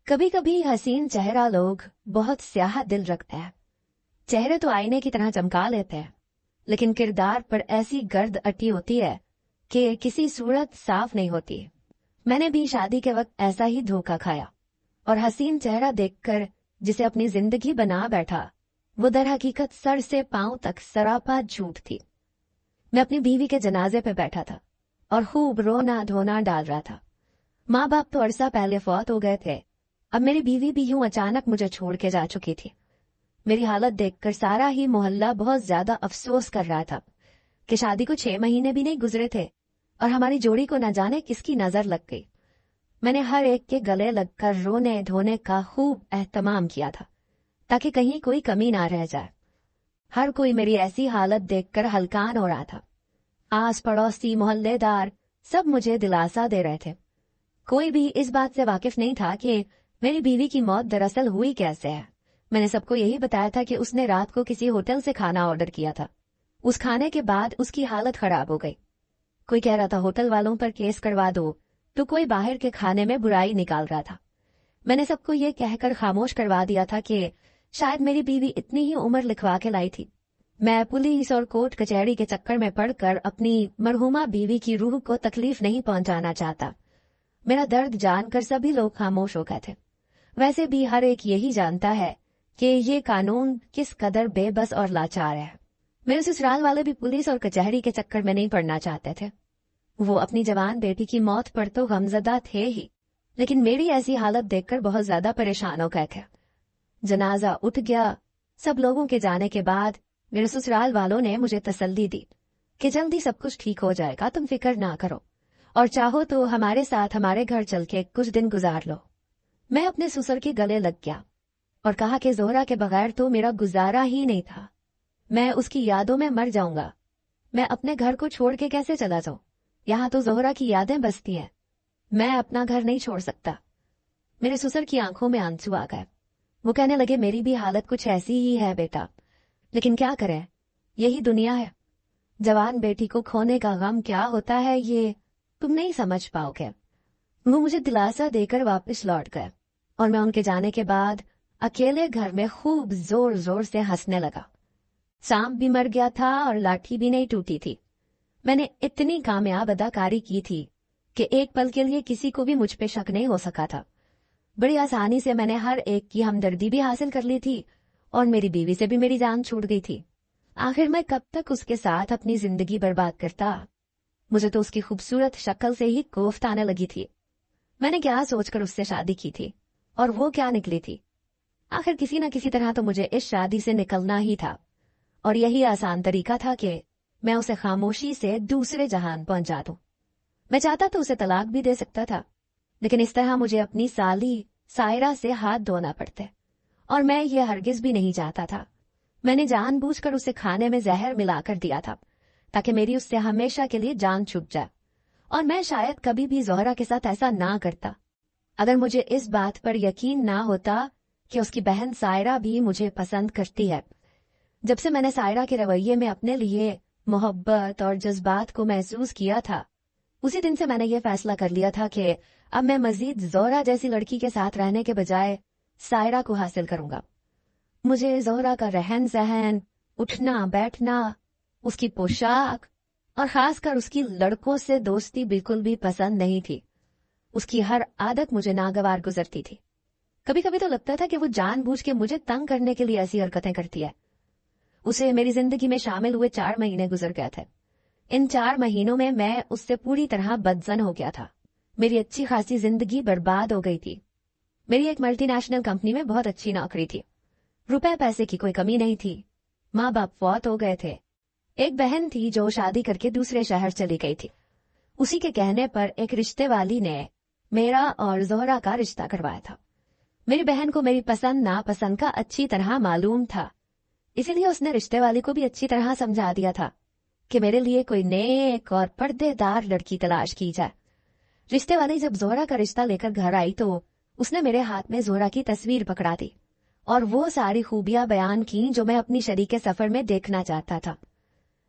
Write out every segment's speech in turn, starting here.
कभी कभी हसीन चेहरा लोग बहुत स्याह दिल रखते हैं। चेहरे तो आईने की तरह चमका लेते हैं, लेकिन किरदार पर ऐसी गर्द अटी होती है कि किसी सूरत साफ नहीं होती। मैंने भी शादी के वक्त ऐसा ही धोखा खाया और हसीन चेहरा देखकर जिसे अपनी जिंदगी बना बैठा, वो दर हकीकत सर से पांव तक सरापा झूठ थी। मैं अपनी बीवी के जनाजे पे बैठा था और खूब रोना धोना डाल रहा था। माँ बाप तो अरसा पहले फौत हो गए थे, अब मेरी बीवी भी यूं अचानक मुझे छोड़ के जा चुकी थी। मेरी हालत देखकर सारा ही मोहल्ला बहुत ज्यादा अफसोस कर रहा था कि शादी को 6 महीने भी नहीं गुजरे थे और हमारी जोड़ी को न जाने किसकी नजर लग गई। मैंने हर एक के गले लगकर रोने धोने का खूब एहतमाम किया था ताकि कहीं कोई कमी ना रह जाए। हर कोई मेरी ऐसी हालत देखकर हलकान हो रहा था। आस पड़ोसी मोहल्लेदार सब मुझे दिलासा दे रहे थे। कोई भी इस बात से वाकिफ नहीं था कि मेरी बीवी की मौत दरअसल हुई कैसे है। मैंने सबको यही बताया था कि उसने रात को किसी होटल से खाना ऑर्डर किया था। उस खाने के बाद उसकी हालत खराब हो गई। कोई कह रहा था होटल वालों पर केस करवा दो, तो कोई बाहर के खाने में बुराई निकाल रहा था। मैंने सबको ये कहकर खामोश करवा दिया था कि शायद मेरी बीवी इतनी ही उम्र लिखवा के लाई थी। मैं पुलिस और कोर्ट कचहरी के चक्कर में पड़कर अपनी मरहुमा बीवी की रूह को तकलीफ नहीं पहुंचाना चाहता। मेरा दर्द जानकर सभी लोग खामोश हो गए थे। वैसे भी हर एक यही जानता है कि ये कानून किस कदर बेबस और लाचार है। मेरे ससुराल वाले भी पुलिस और कचहरी के चक्कर में नहीं पड़ना चाहते थे। वो अपनी जवान बेटी की मौत पर तो गमजदा थे ही, लेकिन मेरी ऐसी हालत देखकर बहुत ज्यादा परेशान हो गए थे। जनाजा उठ गया। सब लोगों के जाने के बाद मेरे ससुराल वालों ने मुझे तसल्ली दी कि जल्दी सब कुछ ठीक हो जाएगा, तुम फिक्र ना करो और चाहो तो हमारे साथ हमारे घर चल के कुछ दिन गुजार लो। मैं अपने ससुर के गले लग गया और कहा कि जोहरा के बगैर तो मेरा गुजारा ही नहीं था। मैं उसकी यादों में मर जाऊंगा। मैं अपने घर को छोड़ के कैसे चला जाऊं? यहाँ तो जोहरा की यादें बसती हैं। मैं अपना घर नहीं छोड़ सकता। मेरे ससुर की आंखों में आंसू आ गए। वो कहने लगे, मेरी भी हालत कुछ ऐसी ही है बेटा, लेकिन क्या करें, यही दुनिया है। जवान बेटी को खोने का गम क्या होता है ये तुम नहीं समझ पाओगे। वो मुझे दिलासा देकर वापस लौट गए और मैं उनके जाने के बाद अकेले घर में खूब जोर जोर से हंसने लगा। सांप भी मर गया था और लाठी भी नहीं टूटी थी। मैंने इतनी कामयाब अदाकारी की थी कि एक पल के लिए किसी को भी मुझ पे शक नहीं हो सका था। बड़ी आसानी से मैंने हर एक की हमदर्दी भी हासिल कर ली थी और मेरी बीवी से भी मेरी जान छूट गई थी। आखिर मैं कब तक उसके साथ अपनी जिंदगी बर्बाद करता? मुझे तो उसकी खूबसूरत शक्ल से ही कोफ्त आने लगी थी। मैंने क्या सोचकर उससे शादी की थी और वो क्या निकली थी? आखिर किसी न किसी तरह तो मुझे इस शादी से निकलना ही था और यही आसान तरीका था कि मैं उसे खामोशी से दूसरे जहान पहुंचा दूं। मैं चाहता तो उसे तलाक भी दे सकता था, लेकिन इस तरह मुझे अपनी साली सायरा से हाथ धोना पड़ते और मैं ये हरगिज भी नहीं चाहता था। मैंने जानबूझकर उसे खाने में जहर मिलाकर दिया था ताकि मेरी उससे हमेशा के लिए जान छूट जाए और मैं शायद कभी भी जोहरा के साथ ऐसा ना करता अगर मुझे इस बात पर यकीन ना होता कि उसकी बहन सायरा भी मुझे पसंद करती है। जब से मैंने सायरा के रवैये में अपने लिए मोहब्बत और जज्बात को महसूस किया था, उसी दिन से मैंने ये फैसला कर लिया था कि अब मैं मजीद जोहरा जैसी लड़की के साथ रहने के बजाय सायरा को हासिल करूंगा। मुझे जोहरा का रहन सहन, उठना बैठना, उसकी पोशाक और खासकर उसकी लड़कों से दोस्ती बिल्कुल भी पसंद नहीं थी। उसकी हर आदत मुझे नागवार गुजरती थी। कभी कभी तो लगता था कि वो जानबूझ के मुझे तंग करने के लिए ऐसी हरकतें करती है। उसे मेरी जिंदगी में शामिल हुए 4 महीने गुजर गए थे। इन 4 महीनों में मैं उससे पूरी तरह बदजन हो गया था। मेरी अच्छी खासी जिंदगी बर्बाद हो गई थी। मेरी एक मल्टीनेशनल कंपनी में बहुत अच्छी नौकरी थी। रुपए पैसे की कोई कमी नहीं थी। माँ बाप फौत हो गए थे। एक बहन थी जो शादी करके दूसरे शहर चली गई थी। उसी के कहने पर एक रिश्ते वाली ने मेरा और जोहरा का रिश्ता करवाया था। मेरी बहन को मेरी पसंद नापसंद का अच्छी तरह मालूम था, इसीलिए उसने रिश्ते वाली को भी अच्छी तरह समझा दिया था कि मेरे लिए कोई नेक और पर्देदार लड़की तलाश की जाए। रिश्ते वाली जब जोहरा का रिश्ता लेकर घर आई तो उसने मेरे हाथ में जोहरा की तस्वीर पकड़ा दी और वो सारी खूबियां बयान की जो मैं अपनी शरीके सफर में देखना चाहता था।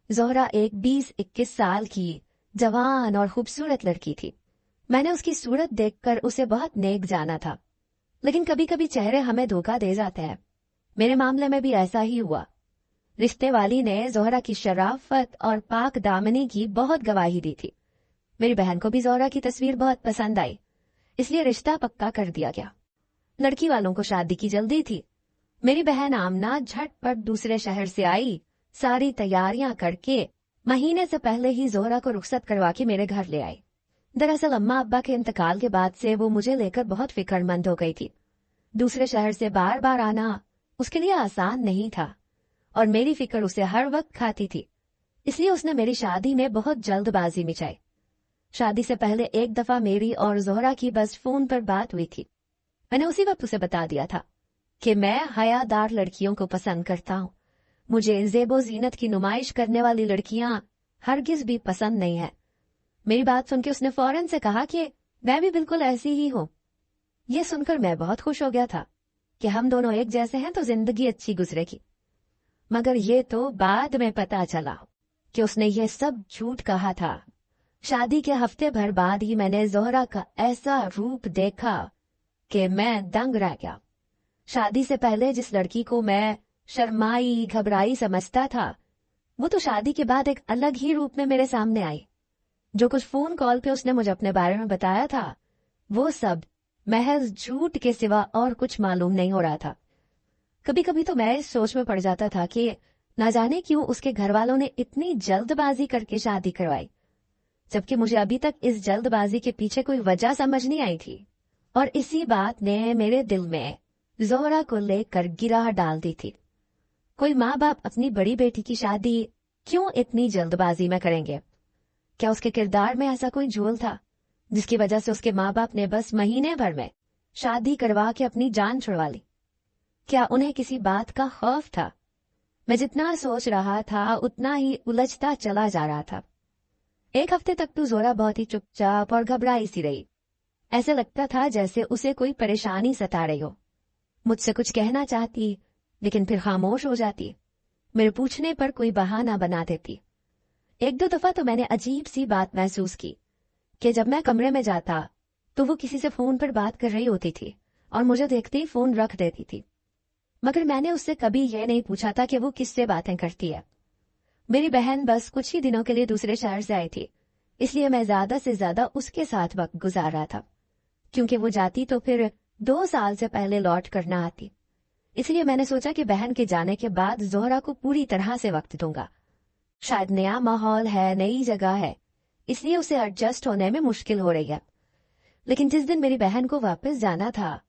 जोहरा एक 20-21 साल की जवान और खूबसूरत लड़की थी। मैंने उसकी सूरत देखकर उसे बहुत नेक जाना था। लेकिन कभी कभी चेहरे हमें धोखा दे जाते हैं। मेरे मामले में भी ऐसा ही हुआ। रिश्ते वाली ने जोहरा की शराफत और पाक दामनी की बहुत गवाही दी थी। मेरी बहन को भी जोहरा की तस्वीर बहुत पसंद आई, इसलिए रिश्ता पक्का कर दिया गया। लड़की वालों को शादी की जल्दी थी। मेरी बहन आमना झटपट दूसरे शहर से आई, सारी तैयारियां करके महीने से पहले ही जोहरा को रुखसत करवा के मेरे घर ले आई। दरअसल अम्मा अब्बा के इंतकाल के बाद से वो मुझे लेकर बहुत फिक्रमंद हो गई थी। दूसरे शहर से बार बार आना उसके लिए आसान नहीं था और मेरी फिक्र उसे हर वक्त खाती थी, इसलिए उसने मेरी शादी में बहुत जल्दबाजी मचाई। शादी से पहले एक दफा मेरी और जोहरा की बस फोन पर बात हुई थी। मैंने उसी वक्त उसे बता दिया था कि मैं हयादार लड़कियों को पसंद करता हूँ। मुझे ज़ेबो ज़ीनत की नुमाइश करने वाली लड़कियां हरगिज भी पसंद नहीं है। मेरी बात सुनकर उसने फौरन से कहा कि मैं भी बिल्कुल ऐसी ही हूँ। ये सुनकर मैं बहुत खुश हो गया था कि हम दोनों एक जैसे हैं तो जिंदगी अच्छी गुजरेगी। मगर ये तो बाद में पता चला कि उसने ये सब झूठ कहा था। शादी के हफ्ते भर बाद ही मैंने जोहरा का ऐसा रूप देखा कि मैं दंग रह गया। शादी से पहले जिस लड़की को मैं शर्माई घबराई समझता था, वो तो शादी के बाद एक अलग ही रूप में मेरे सामने आई। जो कुछ फोन कॉल पे उसने मुझे अपने बारे में बताया था, वो सब महज झूठ के सिवा और कुछ मालूम नहीं हो रहा था। कभी कभी तो मैं इस सोच में पड़ जाता था कि न जाने क्यों उसके घर वालों ने इतनी जल्दबाजी करके शादी करवाई, जबकि मुझे अभी तक इस जल्दबाजी के पीछे कोई वजह समझ नहीं आई थी। और इसी बात ने मेरे दिल में जोहरा को लेकर गिराह डाल दी थी। कोई माँ बाप अपनी बड़ी बेटी की शादी क्यों इतनी जल्दबाजी में करेंगे? क्या उसके किरदार में ऐसा कोई झोल था जिसकी वजह से उसके माँ बाप ने बस महीने भर में शादी करवा के अपनी जान छुड़वा ली? क्या उन्हें किसी बात का खौफ था? मैं जितना सोच रहा था उतना ही उलझता चला जा रहा था। एक हफ्ते तक तो जोहरा बहुत ही चुपचाप और घबराई सी रही। ऐसे लगता था जैसे उसे कोई परेशानी सता रही हो। मुझसे कुछ कहना चाहती लेकिन फिर खामोश हो जाती। मेरे पूछने पर कोई बहाना बना देती। एक दो दफा तो मैंने अजीब सी बात महसूस की कि जब मैं कमरे में जाता तो वो किसी से फोन पर बात कर रही होती थी और मुझे देखते ही फोन रख देती थी। मगर मैंने उससे कभी यह नहीं पूछा था कि वो किससे बातें करती है। मेरी बहन बस कुछ ही दिनों के लिए दूसरे शहर से आई थी, इसलिए मैं ज्यादा से ज्यादा उसके साथ वक्त गुजार रहा था। क्योंकि वो जाती तो फिर 2 साल से पहले लौट कर ना आती, इसलिए मैंने सोचा कि बहन के जाने के बाद जोहरा को पूरी तरह से वक्त दूंगा। शायद नया माहौल है, नई जगह है, इसलिए उसे एडजस्ट होने में मुश्किल हो रही है। लेकिन जिस दिन मेरी बहन को वापस जाना था,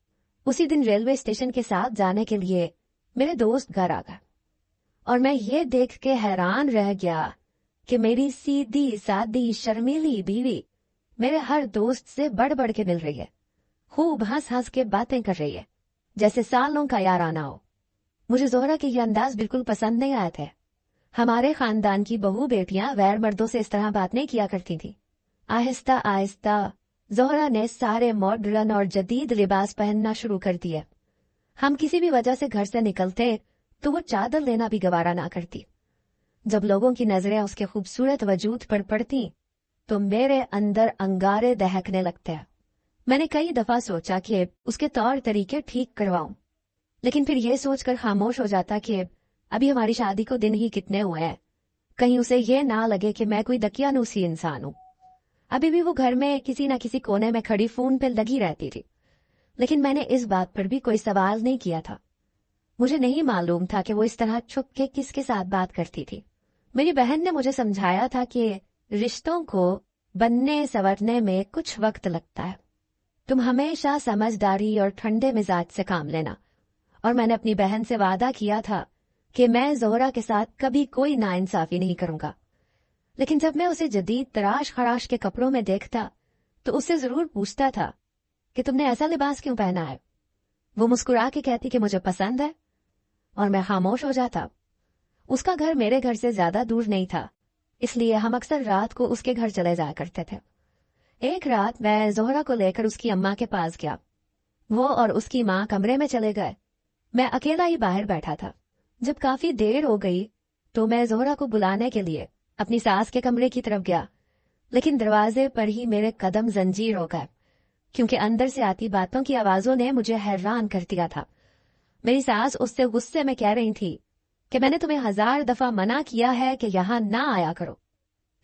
उसी दिन रेलवे स्टेशन के साथ जाने के लिए मेरे दोस्त घर आ गए और मैं ये देख के हैरान रह गया कि मेरी सीधी सादी शर्मीली बीवी मेरे हर दोस्त से बढ़ बढ़ के मिल रही है, खूब हंस हंस के बातें कर रही है, जैसे सालों का याराना हो। मुझे जोहरा के ये अंदाज बिल्कुल पसंद नहीं आए थे। हमारे खानदान की बहू बेटियां गैर मर्दों से इस तरह बात नहीं किया करती थी। आहिस्ता आहिस्ता जोहरा ने सारे मॉडर्न और जदीद लिबास पहनना शुरू कर दिए। हम किसी भी वजह से घर से निकलते तो वो चादर लेना भी गवारा ना करती। जब लोगों की नजरें उसके खूबसूरत वजूद पर पड़ती तो मेरे अंदर अंगारे दहकने लगते हैं। मैंने कई दफा सोचा कि उसके तौर तरीके ठीक करवाऊं, लेकिन फिर ये सोचकर खामोश हो जाता कि अभी हमारी शादी को दिन ही कितने हुए हैं, कहीं उसे ये ना लगे कि मैं कोई दकियानूसी इंसान हूं। अभी भी वो घर में किसी न किसी कोने में खड़ी फोन पे लगी रहती थी, लेकिन मैंने इस बात पर भी कोई सवाल नहीं किया था। मुझे नहीं मालूम था कि वो इस तरह छुप के किसके साथ बात करती थी। मेरी बहन ने मुझे समझाया था कि रिश्तों को बनने संवरने में कुछ वक्त लगता है। तुम हमेशा समझदारी और ठंडे मिजाज से काम लेना। और मैंने अपनी बहन से वादा किया था कि मैं जोहरा के साथ कभी कोई नाइंसाफी नहीं करूंगा। लेकिन जब मैं उसे जदीद तराश खराश के कपड़ों में देखता तो उससे जरूर पूछता था कि तुमने ऐसा लिबास क्यों पहना है। वो मुस्कुरा के कहती कि मुझे पसंद है और मैं खामोश हो जाता। उसका घर मेरे घर से ज्यादा दूर नहीं था, इसलिए हम अक्सर रात को उसके घर चले जाया करते थे। एक रात मैं जोहरा को लेकर उसकी अम्मा के पास गया। वो और उसकी माँ कमरे में चले गए। मैं अकेला ही बाहर बैठा था। जब काफी देर हो गई तो मैं जोहरा को बुलाने के लिए अपनी सास के कमरे की तरफ गया, लेकिन दरवाजे पर ही मेरे कदम जंजीर हो गए। क्योंकि अंदर से आती बातों की आवाजों ने मुझे हैरान कर दिया था। मेरी सास उससे गुस्से में कह रही थी कि मैंने तुम्हें 1000 दफा मना किया है कि यहाँ ना आया करो,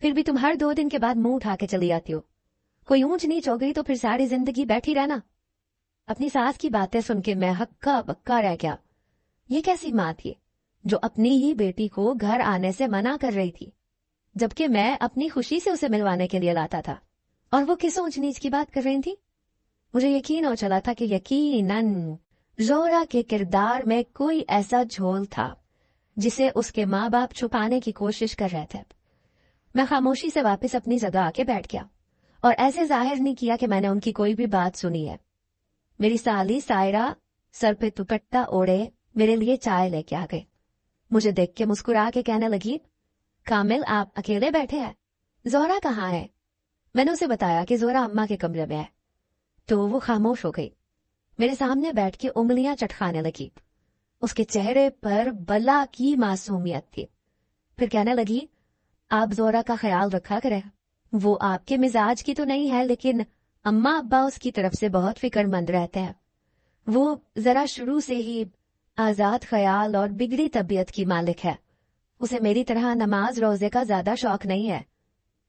फिर भी तुम हर 2 दिन के बाद मुंह उठा के चली आती हो। कोई ऊंच नीच हो गई तो फिर सारी जिंदगी बैठी रहना। अपनी सास की बातें सुन के मैं हक्का बक्का रह गया। ये कैसी माँ थी जो अपनी ही बेटी को घर आने से मना कर रही थी, जबकि मैं अपनी खुशी से उसे मिलवाने के लिए लाता था, और वो किस ऊंच नीच की बात कर रही थी। मुझे यकीन हो चला था कि यकीनन जोहरा के किरदार में कोई ऐसा झोल था जिसे उसके माँ बाप छुपाने की कोशिश कर रहे थे। मैं खामोशी से वापस अपनी जगह आके बैठ गया और ऐसे जाहिर नहीं किया कि मैंने उनकी कोई भी बात सुनी है। मेरी साली सायरा सर पे दुपट्टा ओढ़े मेरे लिए चाय लेके आ गई। मुझे देख के मुस्कुरा के कहने लगी, कामिल आप अकेले बैठे हैं, जोहरा कहाँ है? मैंने उसे बताया कि जोहरा अम्मा के कमरे में है, तो वो खामोश हो गई। मेरे सामने बैठ के उंगलियां चटखाने लगी। उसके चेहरे पर बला की मासूमियत थी। फिर कहने लगी, आप जोहरा का ख्याल रखा करें, वो आपके मिजाज की तो नहीं है, लेकिन अम्मा अब्बा उसकी तरफ से बहुत फिक्रमंद रहते हैं। वो जरा शुरू से ही आजाद ख्याल और बिगड़ी तबीयत की मालिक है। उसे मेरी तरह नमाज रोजे का ज्यादा शौक नहीं है।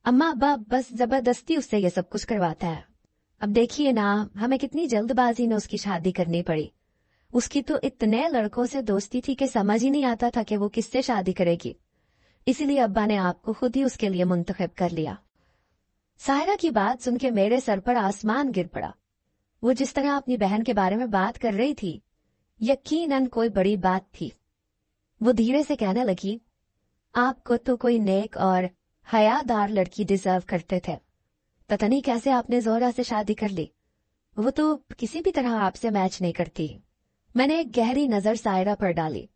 अम्मा अब्बा बस जबरदस्ती उससे ये सब कुछ करवाता है। अब देखिए ना, हमें कितनी जल्दबाजी में उसकी शादी करनी पड़ी। उसकी तो इतने लड़कों से दोस्ती थी कि समझ ही नहीं आता था कि वो किससे शादी करेगी। इसीलिए अब्बा ने आपको खुद ही उसके लिए मुंतखब कर लिया। सायरा की बात सुन के मेरे सर पर आसमान गिर पड़ा। वो जिस तरह अपनी बहन के बारे में बात कर रही थी, यकीनन कोई बड़ी बात थी। वो धीरे से कहने लगी, आपको तो कोई नेक और हयादार लड़की डिजर्व करते थे। पता नहीं कैसे आपने जोहरा से शादी कर ली। वो तो किसी भी तरह आपसे मैच नहीं करती। मैंने एक गहरी नजर सायरा पर डाली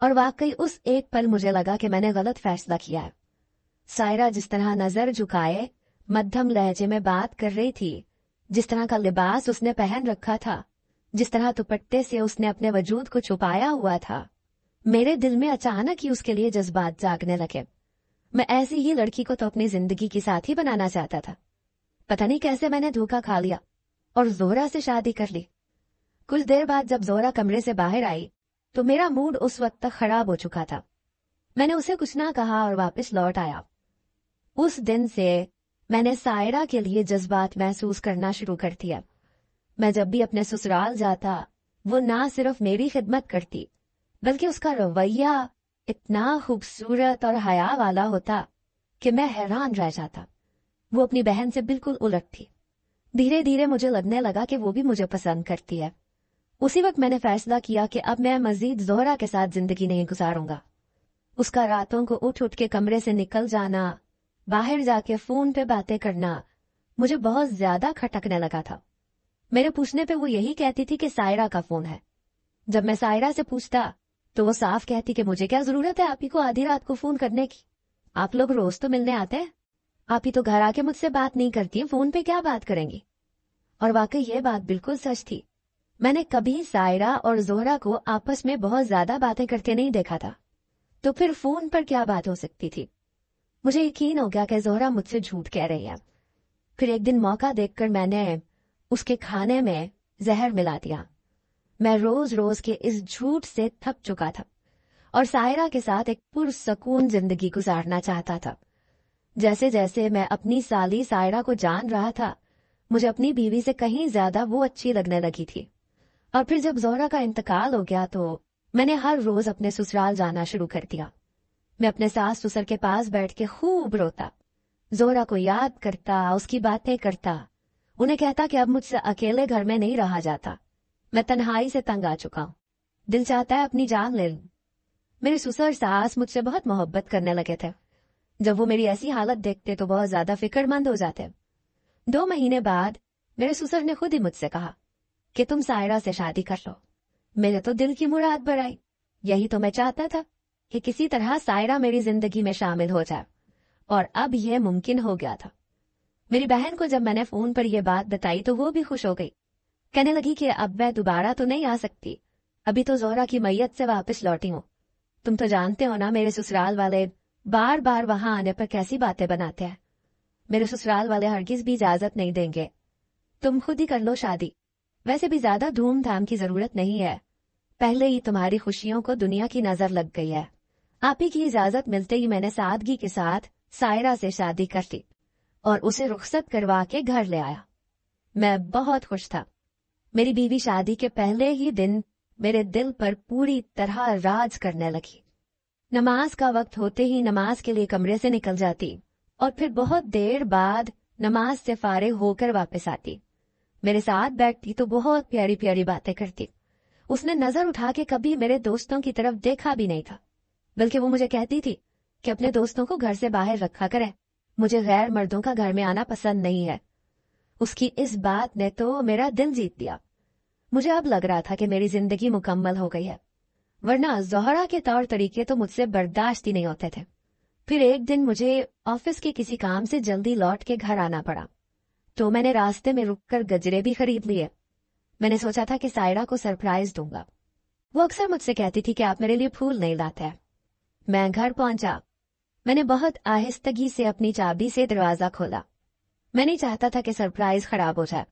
और वाकई उस एक पल मुझे लगा कि मैंने गलत फैसला किया है। सायरा जिस तरह नजर झुकाए मध्यम लहजे में बात कर रही थी, जिस तरह का लिबास उसने पहन रखा था, जिस तरह दुपट्टे से उसने अपने वजूद को छुपाया हुआ था, मेरे दिल में अचानक ही उसके लिए जज्बात जागने लगे। मैं ऐसी ही लड़की को तो अपनी जिंदगी की साथी बनाना चाहता था। पता नहीं कैसे मैंने धोखा खा लिया और जोहरा से शादी कर ली। कुछ देर बाद जब जोहरा कमरे से बाहर आई तो मेरा मूड उस वक्त तक खराब हो चुका था। मैंने उसे कुछ ना कहा और वापस लौट आया। उस दिन से मैंने सायरा के लिए जज्बात महसूस करना शुरू कर दिया। मैं जब भी अपने ससुराल जाता, वो ना सिर्फ मेरी खिदमत करती बल्कि उसका रवैया इतना खूबसूरत और हया वाला होता कि मैं हैरान रह जाता। वो अपनी बहन से बिल्कुल उलट थी। धीरे धीरे मुझे लगने लगा कि वो भी मुझे पसंद करती है। उसी वक्त मैंने फैसला किया कि अब मैं मजीद जोहरा के साथ जिंदगी नहीं गुजारूंगा। उसका रातों को उठ उठ के कमरे से निकल जाना, बाहर जाके फोन पे बातें करना मुझे बहुत ज्यादा खटकने लगा था। मेरे पूछने पे वो यही कहती थी कि सायरा का फोन है। जब मैं सायरा से पूछता तो वो साफ कहती कि मुझे क्या जरूरत है आप ही को आधी रात को फोन करने की, आप लोग रोज तो मिलने आते हैं, आप ही तो घर आके मुझसे बात नहीं करती, फोन पे क्या बात करेंगी। और वाकई ये बात बिल्कुल सच थी। मैंने कभी सायरा और जोहरा को आपस में बहुत ज्यादा बातें करते नहीं देखा था, तो फिर फोन पर क्या बात हो सकती थी। मुझे यकीन हो गया कि जोहरा मुझसे झूठ कह रही है। फिर एक दिन मौका देखकर मैंने उसके खाने में जहर मिला दिया। मैं रोज रोज के इस झूठ से थक चुका था और सायरा के साथ एक पुरसकून जिंदगी गुजारना चाहता था। जैसे जैसे मैं अपनी साली सायरा को जान रहा था, मुझे अपनी बीवी से कहीं ज्यादा वो अच्छी लगने लगी थी। और फिर जब जोहरा का इंतकाल हो गया तो मैंने हर रोज अपने ससुराल जाना शुरू कर दिया। मैं अपने सास ससुर के पास बैठ के खूब रोता, जोहरा को याद करता, उसकी बातें करता, उन्हें कहता कि अब मुझसे अकेले घर में नहीं रहा जाता, मैं तन्हाई से तंग आ चुका हूं, दिल चाहता है अपनी जान ले लूं। मेरे ससुर सास मुझसे बहुत मोहब्बत करने लगे थे। जब वो मेरी ऐसी हालत देखते तो बहुत ज्यादा फिक्रमंद हो जाते। 2 महीने बाद मेरे ससुर ने खुद ही मुझसे कहा कि तुम सायरा से शादी कर लो। मेरे तो दिल की मुराद भराई। यही तो मैं चाहता था कि किसी तरह सायरा मेरी जिंदगी में शामिल हो जाए, और अब यह मुमकिन हो गया था। मेरी बहन को जब मैंने फोन पर यह बात बताई तो वो भी खुश हो गई। कहने लगी कि अब मैं दोबारा तो नहीं आ सकती, अभी तो जोहरा की मैयत से वापस लौटी हूं। तुम तो जानते हो ना मेरे ससुराल वाले बार बार वहां आने पर कैसी बातें बनाते हैं। मेरे ससुराल वाले हरगिज भी इजाजत नहीं देंगे। तुम खुद ही कर लो शादी, वैसे भी ज्यादा धूमधाम की जरूरत नहीं है, पहले ही तुम्हारी खुशियों को दुनिया की नजर लग गई है। आप ही की इजाजत मिलते ही मैंने सादगी के साथ सायरा से शादी कर ली और उसे रुखसत करवा के घर ले आया। मैं बहुत खुश था। मेरी बीवी शादी के पहले ही दिन मेरे दिल पर पूरी तरह राज करने लगी। नमाज का वक्त होते ही नमाज के लिए कमरे से निकल जाती और फिर बहुत देर बाद नमाज से फारिग होकर वापस आती। मेरे साथ बैठती तो बहुत प्यारी प्यारी बातें करती। उसने नजर उठा के कभी मेरे दोस्तों की तरफ देखा भी नहीं था, बल्कि वो मुझे कहती थी कि अपने दोस्तों को घर से बाहर रखा करे, मुझे गैर मर्दों का घर में आना पसंद नहीं है। उसकी इस बात ने तो मेरा दिल जीत लिया। मुझे अब लग रहा था कि मेरी जिंदगी मुकम्मल हो गई है, वरना ज़ोहरा के तौर तरीके तो मुझसे बर्दाश्त ही नहीं होते थे। फिर एक दिन मुझे ऑफिस के किसी काम से जल्दी लौट के घर आना पड़ा, तो मैंने रास्ते में रुककर गजरे भी खरीद लिए। मैंने सोचा था कि सायरा को सरप्राइज दूंगा। वो अक्सर मुझसे कहती थी कि आप मेरे लिए फूल नहीं लाते। मैं घर पहुंचा। मैंने बहुत आहिस्तगी से अपनी चाबी से दरवाजा खोला। मैं नहीं चाहता था कि सरप्राइज खराब हो जाए।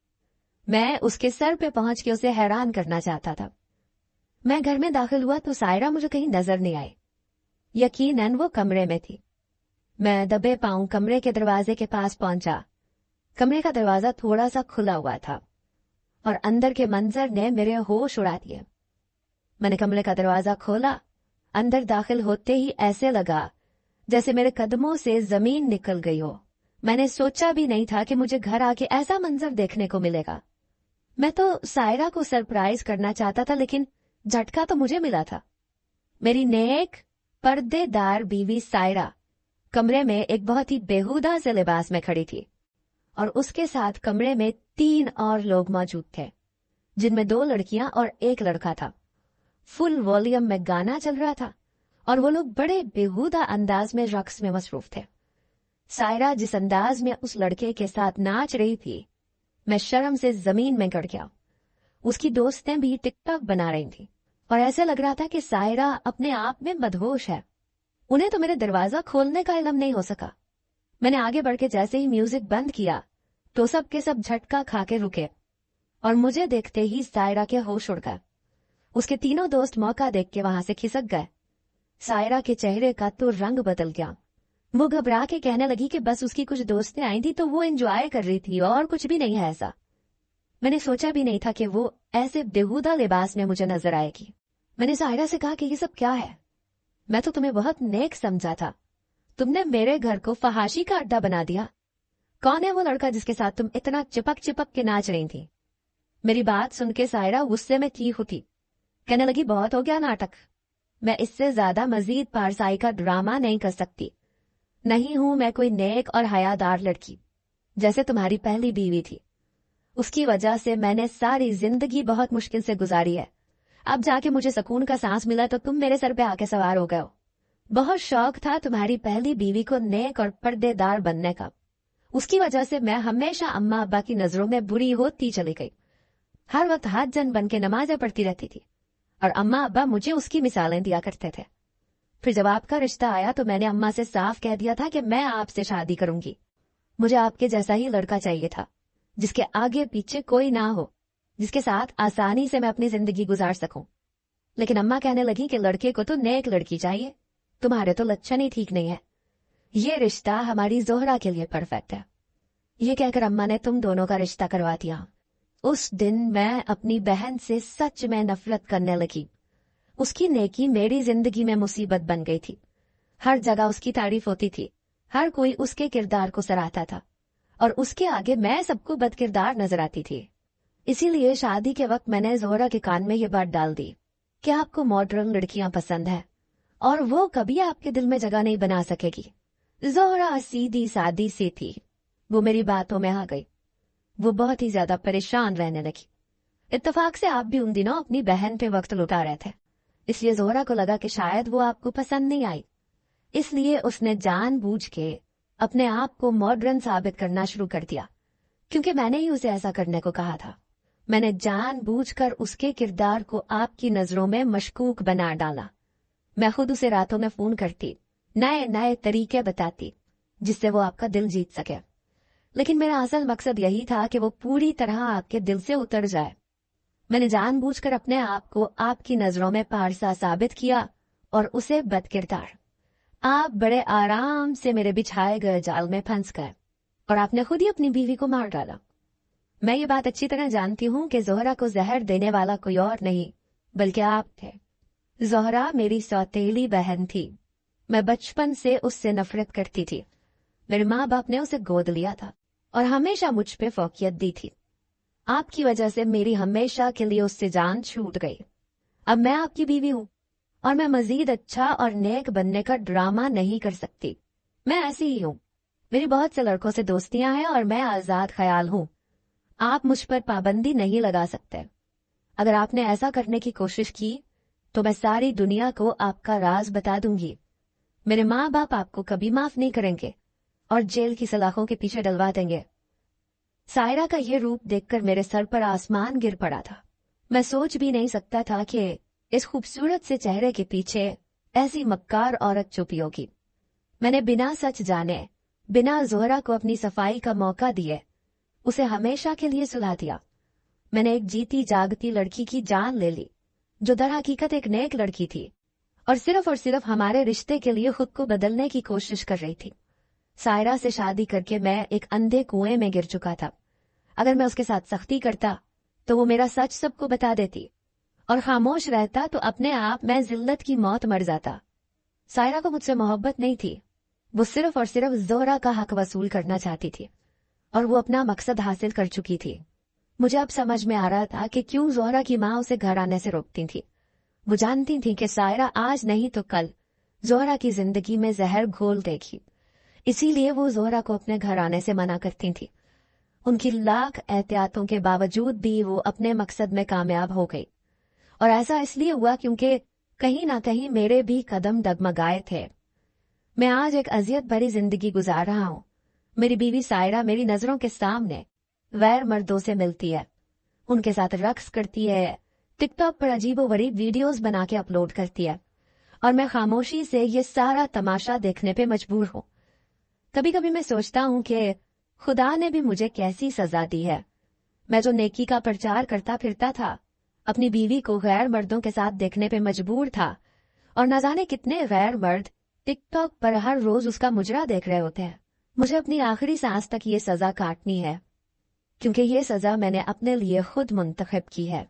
मैं उसके सर पे पहुंच के उसे हैरान करना चाहता था। मैं घर में दाखिल हुआ तो सायरा मुझे कहीं नजर नहीं आई। यकीनन वो कमरे में थी। मैं दबे पांव कमरे के दरवाजे के पास पहुंचा। कमरे का दरवाजा थोड़ा सा खुला हुआ था और अंदर के मंजर ने मेरे होश उड़ा दिए। मैंने कमरे का दरवाजा खोला। अंदर दाखिल होते ही ऐसे लगा जैसे मेरे कदमों से जमीन निकल गई हो। मैंने सोचा भी नहीं था कि मुझे घर आके ऐसा मंजर देखने को मिलेगा। मैं तो सायरा को सरप्राइज करना चाहता था, लेकिन झटका तो मुझे मिला था। मेरी नेक पर्देदार बीवी सायरा कमरे में एक बहुत ही बेहुदा से लिबास में खड़ी थी और उसके साथ कमरे में 3 और लोग मौजूद थे, जिनमें 2 लड़कियां और 1 लड़का था। फुल वॉल्यूम में गाना चल रहा था और वो लोग बड़े बेहुदा अंदाज में रक्स में मसरूफ थे। सायरा जिस अंदाज में उस लड़के के साथ नाच रही थी, मैं शर्म से जमीन में गड़ गया। उसकी दोस्तें भी टिकटॉक बना रही थी और ऐसे लग रहा था कि सायरा अपने आप में मदहोश है। उन्हें तो मेरे दरवाजा खोलने का इल्म नहीं हो सका। मैंने आगे बढ़ के जैसे ही म्यूजिक बंद किया तो सब के सब झटका खा के रुके और मुझे देखते ही सायरा के होश उड़ गए। उसके तीनों दोस्त मौका देख के वहां से खिसक गए। सायरा के चेहरे का तो रंग बदल गया। वो घबरा के कहने लगी कि बस उसकी कुछ दोस्तें आई थी तो वो एंजॉय कर रही थी और कुछ भी नहीं है ऐसा। मैंने सोचा भी नहीं था कि वो ऐसे बेहुदा लिबास में मुझे नजर आएगी। मैंने सायरा से कहा कि ये सब क्या है? मैं तो तुम्हें बहुत नेक समझा था, तुमने मेरे घर को फहाशी का अड्डा बना दिया। कौन है वो लड़का जिसके साथ तुम इतना चिपक चिपक के नाच रही थी? मेरी बात सुन के सायरा गुस्से में चीख उठी। कहने लगी, बहुत हो गया नाटक, मैं इससे ज्यादा मजीद पारसाई का ड्रामा नहीं कर सकती। नहीं हूं मैं कोई नेक और हयादार लड़की जैसे तुम्हारी पहली बीवी थी। उसकी वजह से मैंने सारी जिंदगी बहुत मुश्किल से गुजारी है। अब जाके मुझे सुकून का सांस मिला तो तुम मेरे सर पे आके सवार हो गए हो। बहुत शौक था तुम्हारी पहली बीवी को नेक और पर्देदार बनने का। उसकी वजह से मैं हमेशा अम्मा अब्बा की नजरों में बुरी होती चली गई। हर वक्त हाथ जन बन के नमाजें पढ़ती रहती थी और अम्मा अब्बा मुझे उसकी मिसालें दिया करते थे। फिर जब आपका रिश्ता आया तो मैंने अम्मा से साफ कह दिया था कि मैं आपसे शादी करूंगी। मुझे आपके जैसा ही लड़का चाहिए था, जिसके आगे पीछे कोई ना हो, जिसके साथ आसानी से मैं अपनी जिंदगी गुजार सकूं। लेकिन अम्मा कहने लगी कि लड़के को तो नेक लड़की चाहिए, तुम्हारे तो लक्षण ही ठीक नहीं है। ये रिश्ता हमारी ज़ोहरा के लिए परफेक्ट है। ये कहकर अम्मा ने तुम दोनों का रिश्ता करवा दिया। उस दिन मैं अपनी बहन से सच में नफरत करने लगी। उसकी नेकी मेरी जिंदगी में मुसीबत बन गई थी। हर जगह उसकी तारीफ होती थी, हर कोई उसके किरदार को सराहता था और उसके आगे मैं सबको बदकिरदार नजर आती थी। इसीलिए शादी के वक्त मैंने ज़ोहरा के कान में ये बात डाल दी कि आपको मॉडर्न लड़कियां पसंद है और वो कभी आपके दिल में जगह नहीं बना सकेगी। ज़ोहरा सीधी सादी सी थी। वो मेरी बातों में आ गई। वो बहुत ही ज्यादा परेशान रहने लगी। इत्तेफाक से आप भी उन दिनों अपनी बहन पे वक्त लुटा रहे थे, इसलिए ज़ोहरा को लगा कि शायद वो आपको पसंद नहीं आई। इसलिए उसने जानबूझ के अपने आप को मॉडर्न साबित करना शुरू कर दिया, क्योंकि मैंने ही उसे ऐसा करने को कहा था। मैंने जानबूझकर उसके किरदार को आपकी नजरों में मशकूक बना डाला। मैं खुद उसे रातों में फोन करती, नए नए तरीके बताती जिससे वो आपका दिल जीत सके। लेकिन मेरा असल मकसद यही था कि वो पूरी तरह आपके दिल से उतर जाए। मैंने जानबूझकर अपने आप को आपकी नजरों में पारसा साबित किया और उसे बदकिरदार। आप बड़े आराम से मेरे बिछाए गए जाल में फंस गए और आपने खुद ही अपनी बीवी को मार डाला। मैं ये बात अच्छी तरह जानती हूँ कि जोहरा को जहर देने वाला कोई और नहीं बल्कि आप थे। जोहरा मेरी सौतेली बहन थी। मैं बचपन से उससे नफरत करती थी। मेरे माँ बाप ने उसे गोद लिया था और हमेशा मुझ पे फौकियत दी थी। आपकी वजह से मेरी हमेशा के लिए उससे जान छूट गई। अब मैं आपकी बीवी हूँ और मैं मजीद अच्छा और नेक बनने का ड्रामा नहीं कर सकती। मैं ऐसी ही हूँ। मेरी बहुत से लड़कों से दोस्तियां हैं और मैं आजाद ख्याल हूँ। आप मुझ पर पाबंदी नहीं लगा सकते। अगर आपने ऐसा करने की कोशिश की तो मैं सारी दुनिया को आपका राज बता दूंगी। मेरे माँ बाप आपको कभी माफ नहीं करेंगे और जेल की सलाखों के पीछे डलवा देंगे। सायरा का ये रूप देखकर मेरे सर पर आसमान गिर पड़ा था। मैं सोच भी नहीं सकता था कि इस खूबसूरत से चेहरे के पीछे ऐसी मक्कार औरत छुपी होगी। मैंने बिना सच जाने, बिना जोहरा को अपनी सफाई का मौका दिए उसे हमेशा के लिए सुला दिया। मैंने एक जीती जागती लड़की की जान ले ली जो दर हकीकत एक नेक लड़की थी और सिर्फ हमारे रिश्ते के लिए खुद को बदलने की कोशिश कर रही थी। सायरा से शादी करके मैं एक अंधे कुएं में गिर चुका था। अगर मैं उसके साथ सख्ती करता तो वो मेरा सच सबको बता देती और खामोश रहता तो अपने आप मैं जिल्लत की मौत मर जाता। सायरा को मुझसे मोहब्बत नहीं थी। वो सिर्फ जोहरा का हक वसूल करना चाहती थी और वो अपना मकसद हासिल कर चुकी थी। मुझे अब समझ में आ रहा था कि क्यों जोहरा की माँ उसे घर आने से रोकती थी। वो जानती थी कि सायरा आज नहीं तो कल जोहरा की जिंदगी में जहर घोल देगी, इसीलिए वो जोहरा को अपने घर आने से मना करती थी। उनकी लाख एहतियातों के बावजूद भी वो अपने मकसद में कामयाब हो गई और ऐसा इसलिए हुआ क्योंकि कहीं ना कहीं मेरे भी कदम डगमगाए थे। मैं आज एक अजियत भरी जिंदगी गुजार रहा हूँ। मेरी बीवी सायरा मेरी नजरों के सामने गैर मर्दों से मिलती है, उनके साथ रक्स करती है, टिकटॉक पर अजीबोगरीब वीडियोस बना के अपलोड करती है और मैं खामोशी से ये सारा तमाशा देखने पे मजबूर हूँ। कभी कभी मैं सोचता हूँ कि खुदा ने भी मुझे कैसी सजा दी है। मैं जो नेकी का प्रचार करता फिरता था, अपनी बीवी को गैर मर्दों के साथ देखने पे मजबूर था और न जाने कितने गैर मर्द टिकटॉक पर हर रोज उसका मुजरा देख रहे होते हैं। मुझे अपनी आखिरी सांस तक ये सजा काटनी है क्योंकि ये सजा मैंने अपने लिए खुद मुंतखब की है।